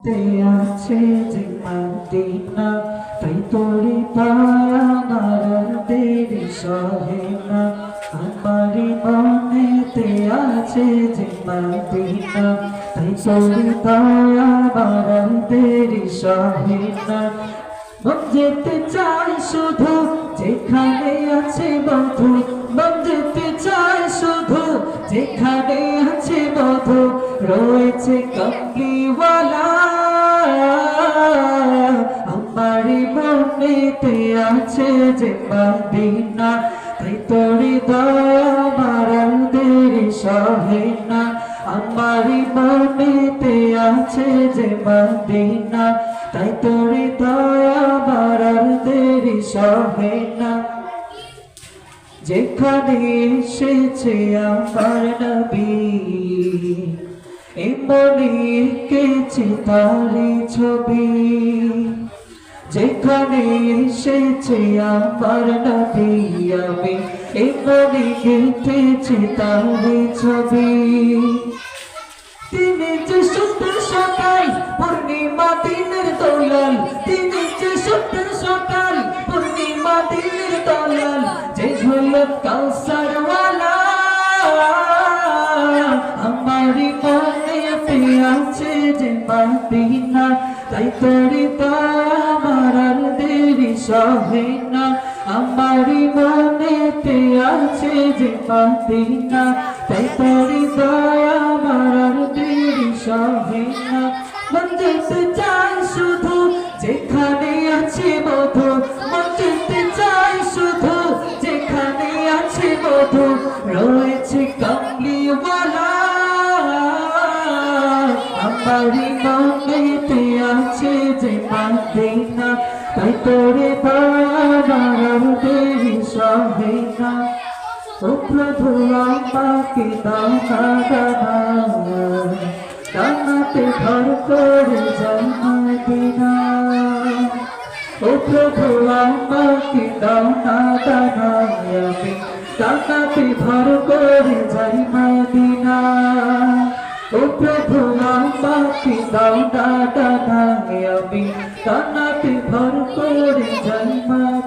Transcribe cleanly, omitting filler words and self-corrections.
তে আছে যে মদিনা তাই তোরে পায়ার দেরি সহে না আমারি মনেতে আছে যে মদিনা তাই তোরে পায়ার দেরি সহে না মন যেতে চাই শুধু যেখানে আছে বধু মন যেতে চাই শুধু যেখানে আছে বধু রয়েছে কমলিওয়ালা আমারি মনেতে আছে যে মদিনা তাই তোরে দয়া মারার দেরি সহে না আমারি মনেতে আছে যে মদিনা তাই তোরে দয়া মারার দেরি সহে না যেখানে এসেছে আমার নবী এমনি এঁকেছে তারি ছবি যেখানে এসেছে আমার নবী আমি এমনি এঁকেছি তারি ছবি তিনি যে সুন্দর সকাল পূর্ণিমা দিনের দোলাল তিনি যে সুন্দর সকাল পূর্ণিমা দিনের দোলাল যে হলো কাউসারওয়ালা আমারি মনেতে আছে যে মদিনা তাই তোরে দয়া মারার দেরি সহে না আমারি মনেতে আছে যে মদিনা তাই তোরে দয়া মারার দেরি সহে না মন যেতে চাই শুধু যেখানে আছে বধু মন যেতে চাই শুধু যেখানে আছে বধু রয়েছে কমলিওয়ালা আমারি মনেতে আছে যে মদিনা তাই তোরে দয়া মারার দেরি সহে না ও প্রভু আমাকে দাও না ডানাতে ভর করে যাই মদিনা ও প্রভু আমাকে দাও না আমি ডানাতে ভর করে যাই মদিনা ও প্রভু আমাকে দাও না আমি ডানাতে ভর করে যাই মদিনা।